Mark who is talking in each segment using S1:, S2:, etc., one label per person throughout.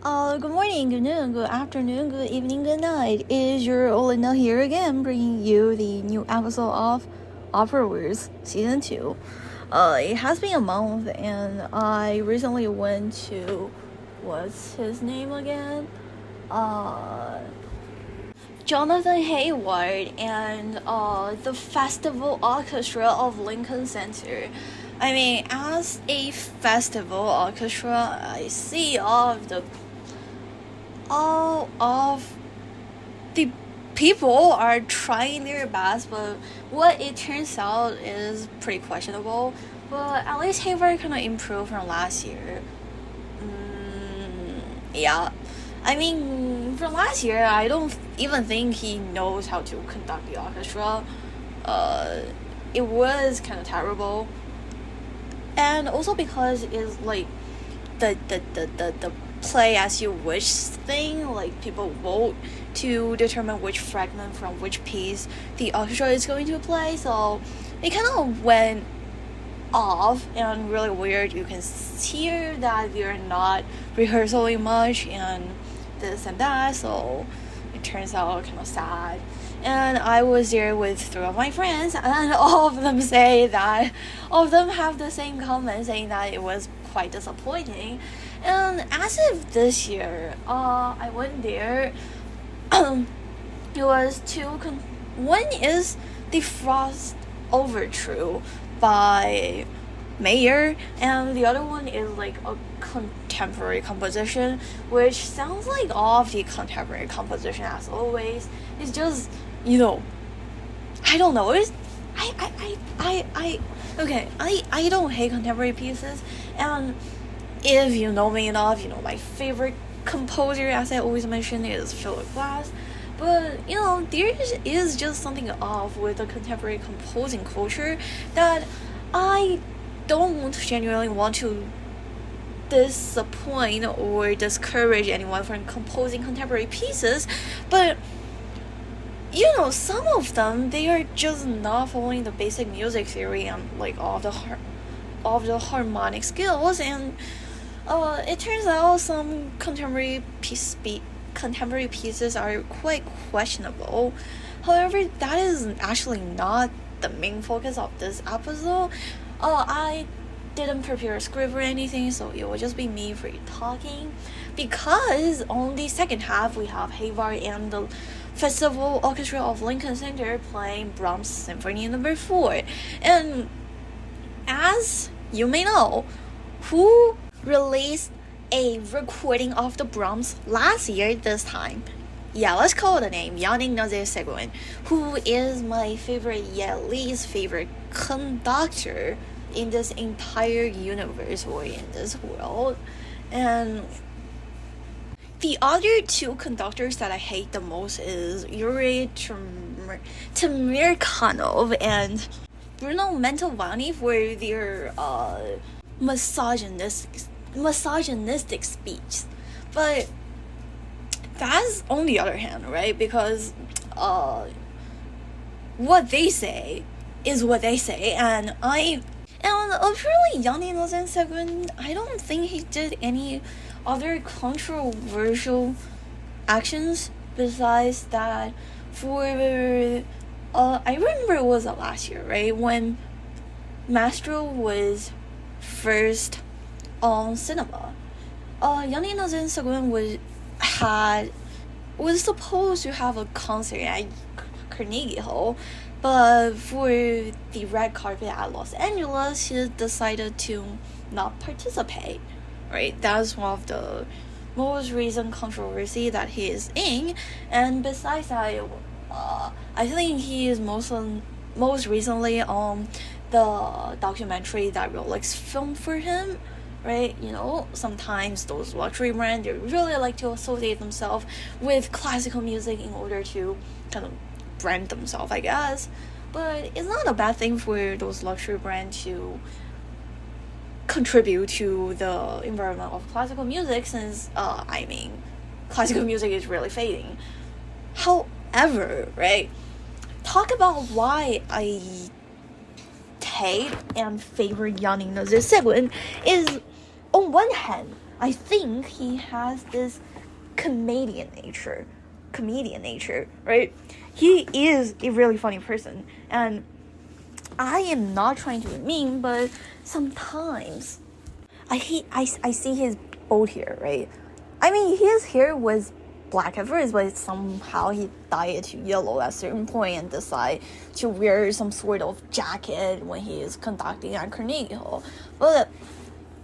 S1: Good morning, good noon, good afternoon, good evening, good night. It is your Olina here again, bringing you the new episode of Opera Wars Season 2. It has been a month, and I recently went to, what's his name again? Jonathan Hayward and the Festival Orchestra of Lincoln Center. I mean, as a festival orchestra, I see all of the people are trying their best, but what it turns out is pretty questionable. But at least Hayward kind of improved from last year. Yeah. I mean, from last year, I don't even think he knows how to conduct the orchestra. It was kind of terrible. And also because it's like the play as you wish thing, like people vote to determine which fragment from which piece the orchestra is going to play, so it kind of went off and really weird. You can hear that they're not rehearsing much and this and that, so it turns out kind of sad. And I was there with 3 of my friends, and all of them have the same comment saying that it was quite disappointing. And as of this year, I went there. It was one is the Frost Overture by Mayer, and the other one is like a contemporary composition, which sounds like all of the contemporary composition as always. It's just, I don't know. I don't hate contemporary pieces, and if you know me enough, my favorite composer, as I always mention, is Philip Glass. But, there is just something off with the contemporary composing culture that I don't genuinely want to disappoint or discourage anyone from composing contemporary pieces, but some of them, they are just not following the basic music theory and like all the harmonic skills, and it turns out some contemporary pieces are quite questionable. However, that is actually not the main focus of this episode. I didn't prepare a script or anything, so it will just be me free talking, because on the second half we have Hayward and the Festival Orchestra of Lincoln Center playing Brahms Symphony No. 4. And as you may know, who released a recording of the Brahms last year this time? Yeah, let's call the name Yannick Nezet Seguin, who is my favorite, yet least favorite conductor in this entire universe or in this world. And the other 2 conductors that I hate the most is Yuri Tamirkanov and Bruno Mantovani for their misogynistic speech. But that's on the other hand, right? Because what they say is what they say, and apparently Yannick Nezet Seguin, I don't think he did any other controversial actions besides that. For I remember it was last year, right, when Maestro was first on cinema. Yannick Nezet Seguin was supposed to have a concert at Carnegie Hall, but for the red carpet at Los Angeles, he decided to not participate. Right, that's one of the most recent controversy that he is in. And besides that, I think he is most recently on the documentary that Rolex filmed for him. Right, sometimes those luxury brands, they really like to associate themselves with classical music in order to kind of brand themselves, I guess. But it's not a bad thing for those luxury brands to contribute to the environment of classical music, since classical music is really fading. However, right, talk about why I hate and favor Yannick Nezet Seguin is, on one hand, I think he has this comedian nature, right? He is a really funny person, and I am not trying to be mean, but sometimes I see his bald hair, right? I mean, his hair was black at first, but somehow he dyed it to yellow at a certain point and decide to wear some sort of jacket when he is conducting at Carnegie Hall. But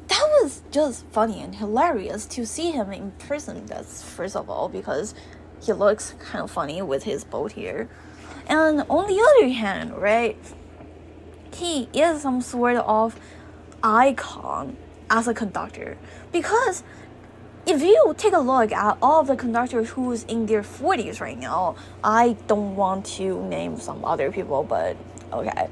S1: that was just funny and hilarious to see him in person. That's first of all, because he looks kind of funny with his bald hair. And on the other hand, right, he is some sort of icon as a conductor, because if you take a look at all of the conductors who's in their 40s right now, I don't want to name some other people, but okay,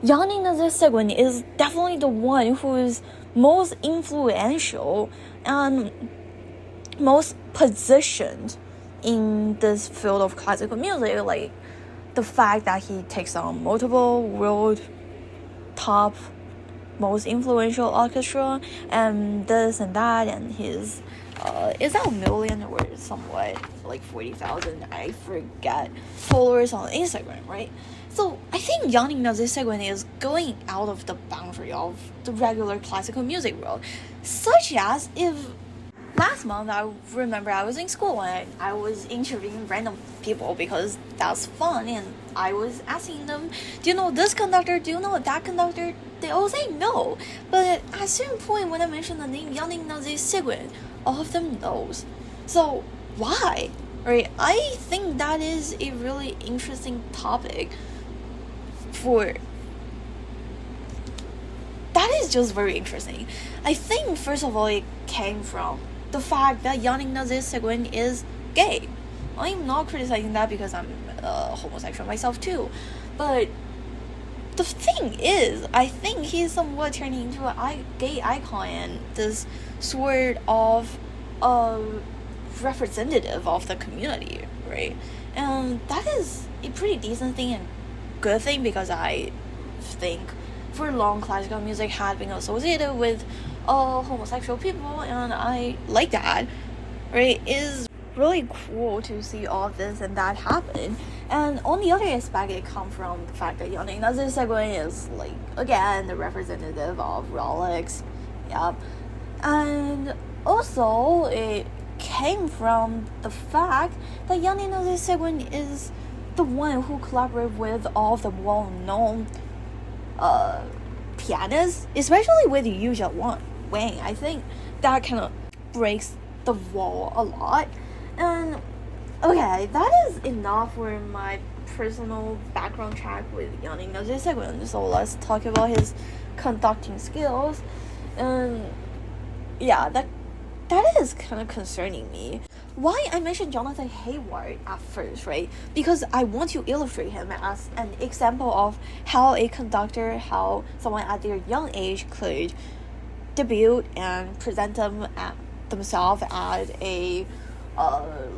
S1: Yannick Nezet Seguin is definitely the one who is most influential and most positioned in this field of classical music. Like the fact that he takes on multiple world top most influential orchestra and this and that, and his is that 1 million or somewhat like 40,000, I forget, followers on Instagram, right? So I think Yannick Nezet Seguin is going out of the boundary of the regular classical music world, such as if last month I remember I was in school and I was interviewing random people because that's fun, and I was asking them, do you know this conductor, do you know that conductor? They all say no, but at a certain point when I mentioned the name Yannick Nezet Seguin, all of them knows. So why? Right? I think that is a really interesting topic that is just very interesting. I think first of all it came from the fact that Yannick Nezet Seguin is gay. I'm not criticizing that because I'm homosexual myself too, but the thing is, I think he's somewhat turning into a gay icon and this sort of representative of the community, right? And that is a pretty decent thing and good thing, because I think for long classical music had been associated with homosexual people, and I like that, right? It's really cool to see all this and that happen. And on the other aspect, it comes from the fact that Yannick Nezet Seguin is, like, again, the representative of Rolex, yeah. And also, it came from the fact that Yannick Nezet Seguin is the one who collaborated with all of the well-known pianists, especially with Yu Wang. I think that kind of breaks the wall a lot. And okay, that is enough for my personal background check with Yannick Nezet Seguin. So let's talk about his conducting skills. And yeah, that is kind of concerning me. Why I mentioned Jonathan Hayward at first, right? Because I want to illustrate him as an example of how a conductor, how someone at their young age could debut and present themselves at a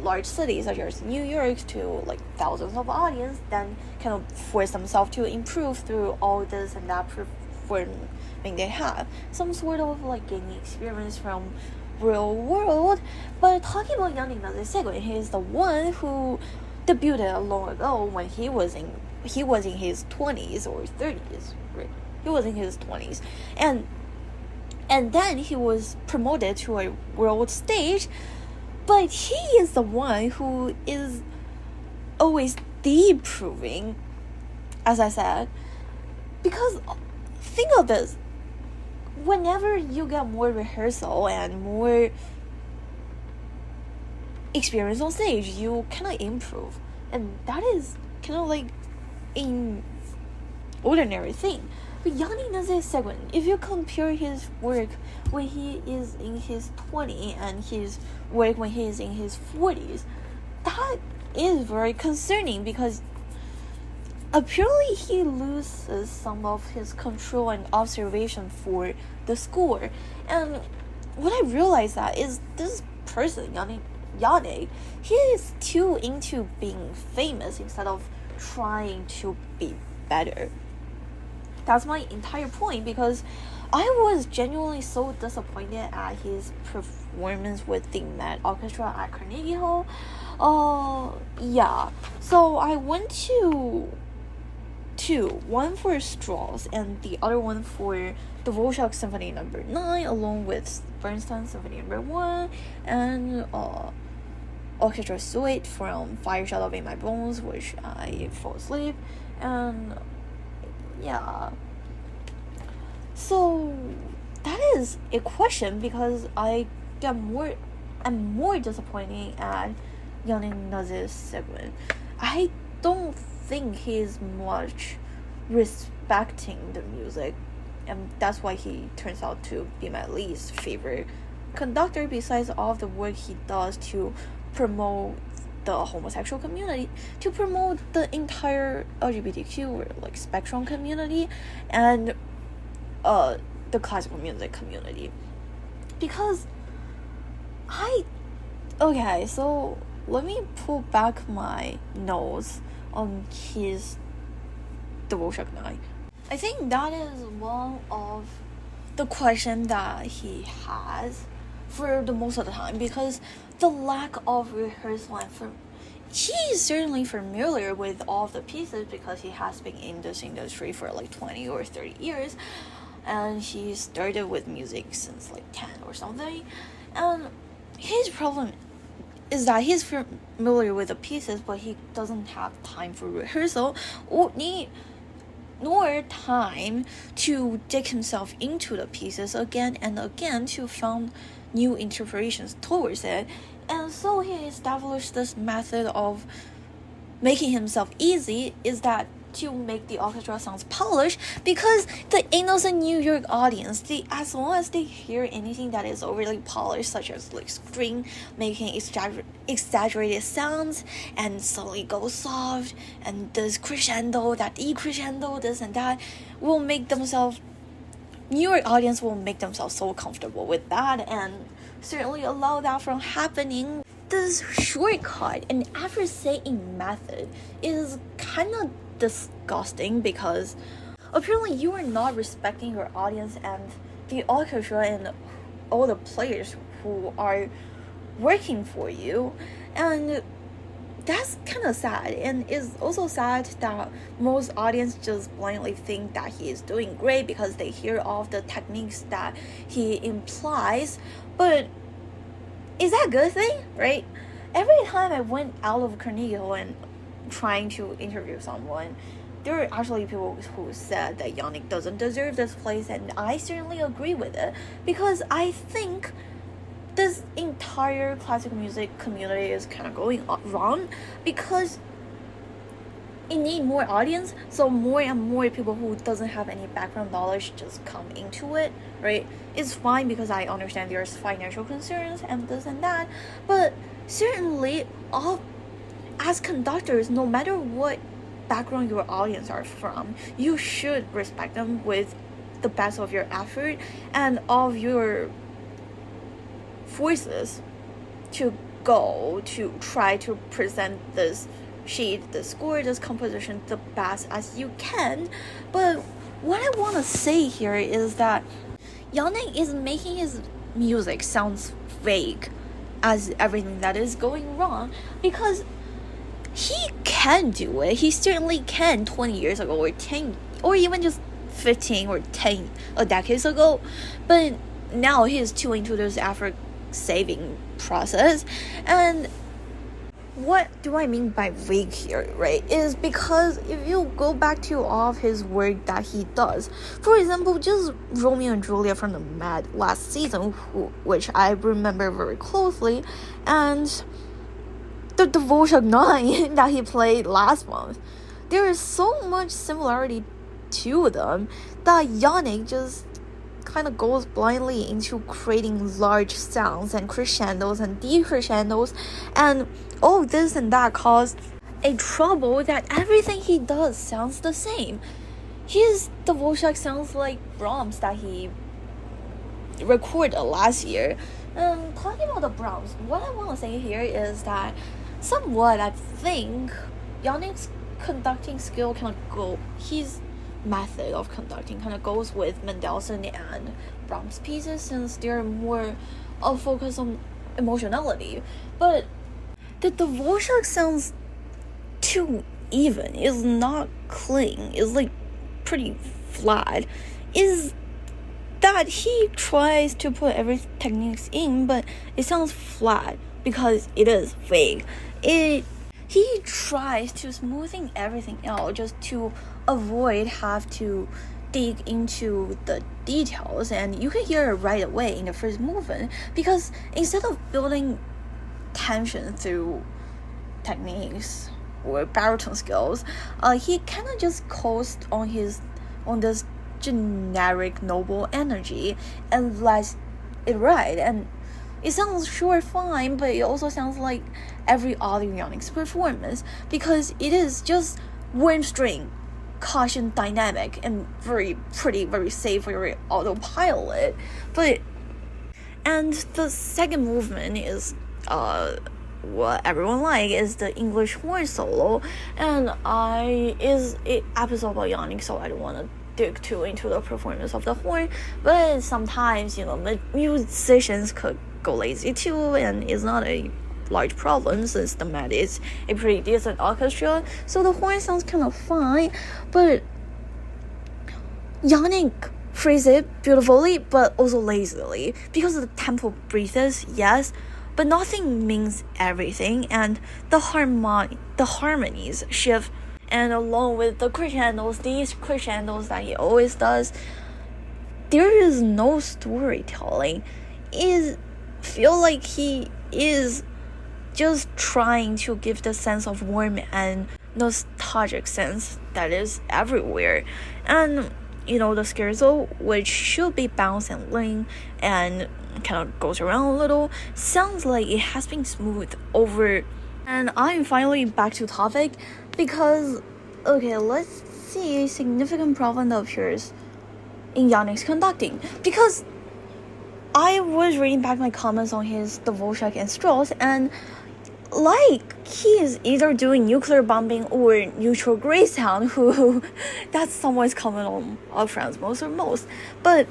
S1: large city such as New York to like thousands of audience, then kind of force themselves to improve through all this and that performing they have. Some sort of like gaining experience from real world. But talking about Yannick Nezet Seguin, he is the one who debuted long ago when he was in his 20s or 30s, right? He was in his 20s, and then he was promoted to a world stage. But he is the one who is always improving, as I said, because think of this. Whenever you get more rehearsal and more experience on stage, you kind of improve. And that is kind of like an ordinary thing. But Yannick Nezet Seguin, if you compare his work when he is in his 20s and his work when he is in his 40s, that is very concerning, because apparently he loses some of his control and observation for the score. And what I realized that is this person, Yannick, he is too into being famous instead of trying to be better. That's my entire point, because I was genuinely so disappointed at his performance with the Met Orchestra at Carnegie Hall. Yeah. So I went to two, one for Strauss and the other one for the Dvorak Symphony No. 9, along with Bernstein Symphony No. 1 and orchestra suite from Fire Shall Love in My Bones, which I fall asleep, and yeah. So that is a question because I get more and more disappointing at Yannick Nezet Seguin. I don't think he's much respecting the music, and that's why he turns out to be my least favorite conductor, besides all of the work he does to promote the homosexual community, to promote the entire LGBTQ or like spectrum community, and the classical music community. Because okay, so let me pull back my nose on his Dvorak 9. I think that is one of the questions that he has for the most of the time, because the lack of rehearsal and he is certainly familiar with all of the pieces because he has been in this industry for like 20 or 30 years, and he started with music since like 10 or something. And his problem is that he's familiar with the pieces, but he doesn't have time for rehearsal nor time to dig himself into the pieces again and again to find new interpretations towards it. And so he established this method of making himself easy, is that to make the orchestra sounds polished, because the innocent New York audience, as long as they hear anything that is overly polished, such as like string making exaggerated sounds and suddenly go soft and this crescendo, that decrescendo, this and that, New York audience will make themselves so comfortable with that and certainly allow that from happening. This shortcut and effort-saying method is kind of disgusting, because apparently you are not respecting your audience and the orchestra and all the players who are working for you, and that's kind of sad. And it's also sad that most audience just blindly think that he is doing great because they hear all of the techniques that he implies. But is that a good thing, right? Every time I went out of Carnegie Hall and trying to interview someone, there are actually people who said that Yannick doesn't deserve this place, and I certainly agree with it, because I think this entire classical music community is kind of going wrong, because it needs more audience, so more and more people who doesn't have any background knowledge just come into it, right? It's fine because I understand there's financial concerns and this and that, but certainly as conductors, no matter what background your audience are from, you should respect them with the best of your effort and of your forces to go to try to present this sheet, the score, this composition the best as you can. But what I want to say here is that Yannick is making his music sounds vague as everything that is going wrong, because he can do it. He certainly can 20 years ago or 10 or even just 15 or 10 decades ago, but now he's too into this effort saving process. And what do I mean by vague here, right? Is because if you go back to all of his work that he does, for example, just Romeo and Juliet from the Met last season, which I remember very closely, and the Dvorak 9 that he played last month, there is so much similarity to them that Yannick just kind of goes blindly into creating large sounds and crescendos and decrescendos, and all this and that caused a trouble that everything he does sounds the same. His Dvorak sounds like Brahms that he recorded last year. Talking about the Brahms, what I want to say here is that somewhat I think Yannick's conducting skill he's method of conducting kind of goes with Mendelssohn and Brahms pieces, since they're more focused on emotionality. But the Dvorak sounds too even. It's not clean. It's like pretty flat. Is that he tries to put every techniques in, but it sounds flat because it is vague. He tries to smoothing everything out just to avoid have to dig into the details, and you can hear it right away in the first movement, because instead of building tension through techniques or baritone skills, he kind of just coasts on this generic noble energy and lets it ride. And it sounds sure fine, but it also sounds like every other Yannick's performance, because it is just warm string, caution dynamic, and very pretty, very safe, very autopilot. And the second movement is what everyone like is the English horn solo, and is an episode about Yannick, so I don't want to dig too into the performance of the horn. But sometimes musicians could go lazy too, and it's not a large problem since the Met is a pretty decent orchestra, so the horn sounds kind of fine. But Yannick phrase it beautifully but also lazily, because the tempo breathes, yes, but nothing means everything, and the harmonies shift, and along with the these crescendos that he always does, there is no storytelling. It feel like he is just trying to give the sense of warm and nostalgic sense that is everywhere. And the scherzo, which should be bounced and lean and kind of goes around a little, sounds like it has been smoothed over. And I'm finally back to topic, because let's see a significant problem that appears in Yannick's conducting, because I was reading back my comments on his Dvorak and Strauss, and he is either doing nuclear bombing or neutral gray sound, who that's someone's comment on our friends most. But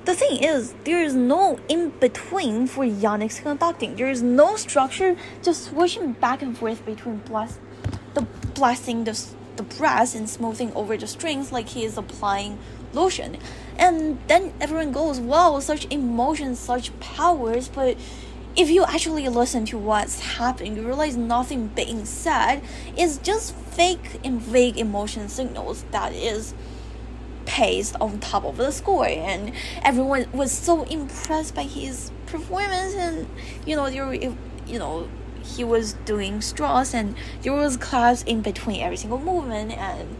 S1: the thing is, there is no in between for Yannick's conducting. There is no structure, just switching back and forth between blasting the brass and smoothing over the strings like he is applying lotion. And then everyone goes, wow, such emotions, such powers. But if you actually listen to what's happening, you realize nothing being said is just fake and vague emotion signals that is pasted on top of the score. And everyone was so impressed by his performance, and he was doing Strauss, and there was claps in between every single movement, and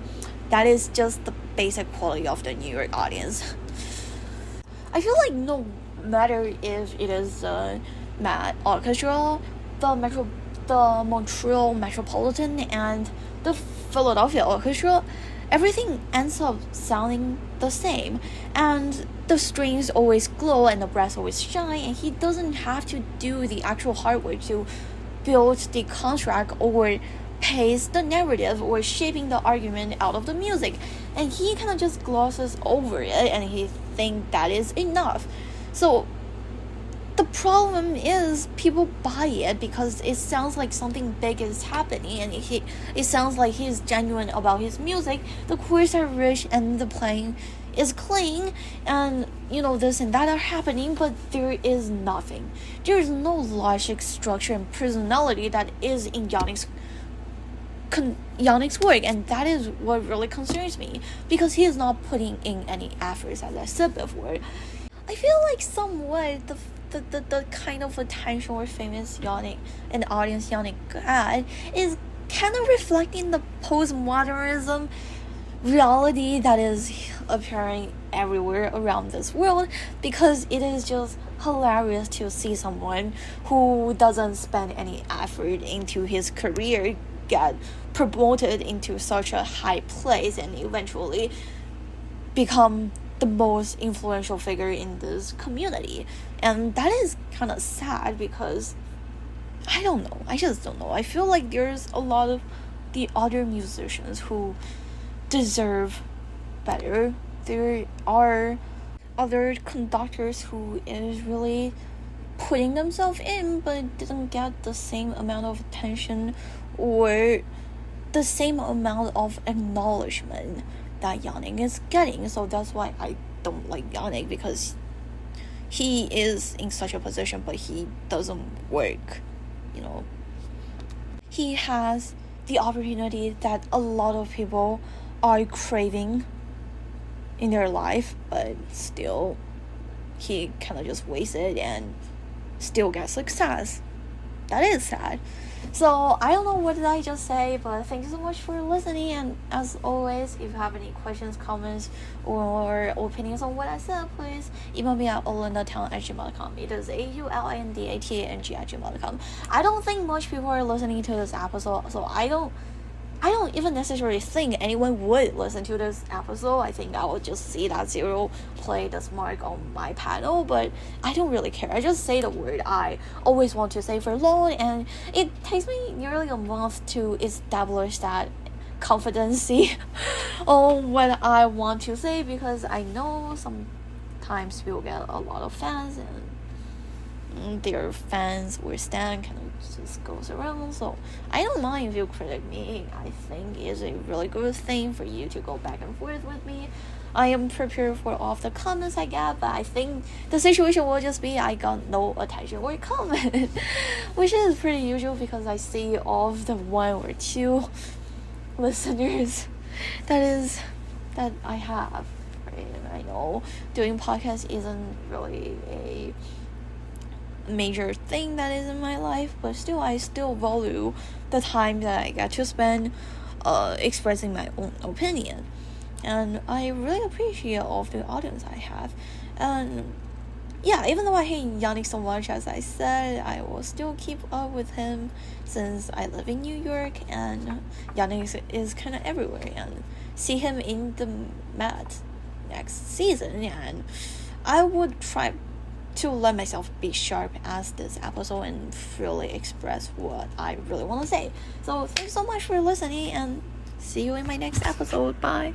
S1: that is just the basic quality of the New York audience. I feel like no matter if it is Met Orchestra, the Montreal Metropolitan, and the Philadelphia Orchestra, everything ends up sounding the same, and the strings always glow and the brass always shine, and he doesn't have to do the actual hard work to build the contract or pace the narrative or shaping the argument out of the music, and he kind of just glosses over it and he thinks that is enough. So the problem is people buy it because it sounds like something big is happening, and it sounds like he's genuine about his music. The chords are rich and the playing is clean, and this and that are happening, but there is nothing. There is no logic, structure, and personality that is in Yannick's work, and that is what really concerns me, because he is not putting in any efforts, as I said before. I feel like somewhat the kind of attention or famous Yannick and audience Yannick got is kind of reflecting the postmodernism reality that is appearing everywhere around this world, because it is just hilarious to see someone who doesn't spend any effort into his career get promoted into such a high place and eventually become the most influential figure in this community. And that is kind of sad, because I just don't know. I feel like there's a lot of the other musicians who deserve better. There are other conductors who is really putting themselves in but didn't get the same amount of attention or the same amount of acknowledgement that Yannick is getting. So that's why I don't like Yannick, because he is in such a position but he doesn't work, He has the opportunity that a lot of people are craving in their life, but still he kind of just wastes it and still gets success. That is sad. So I don't know what did I just say, but thank you so much for listening. And as always, if you have any questions, comments, or opinions on what I said, please email me at aulandatang@gmail.com. It is aulandatang@gmail.com. I don't think much people are listening to this episode, so I don't even necessarily think anyone would listen to this episode. I think I will just see that 0 play this mark on my panel, but I don't really care. I just say the word I always want to say for long, and it takes me nearly a month to establish that confidence on what I want to say, because I know sometimes people get a lot of fans and their fans or stan kind of just goes around. So I don't mind if you critic me. I think it's a really good thing for you to go back and forth with me. I am prepared for all of the comments I get, but I think the situation will just be I got no attention or comment, which is pretty usual because I see all of the 1 or 2 listeners that I have. Right? And I know doing podcasts isn't really a major thing that is in my life, but still I still value the time that I get to spend expressing my own opinion, and I really appreciate all of the audience I have. And yeah, even though I hate Yannick so much, as I said, I will still keep up with him since I live in New York, and Yannick is kind of everywhere, and see him in the Met next season, and I would try to let myself be sharp as this episode and really express what I really want to say. So thanks so much for listening, and see you in my next episode. Bye.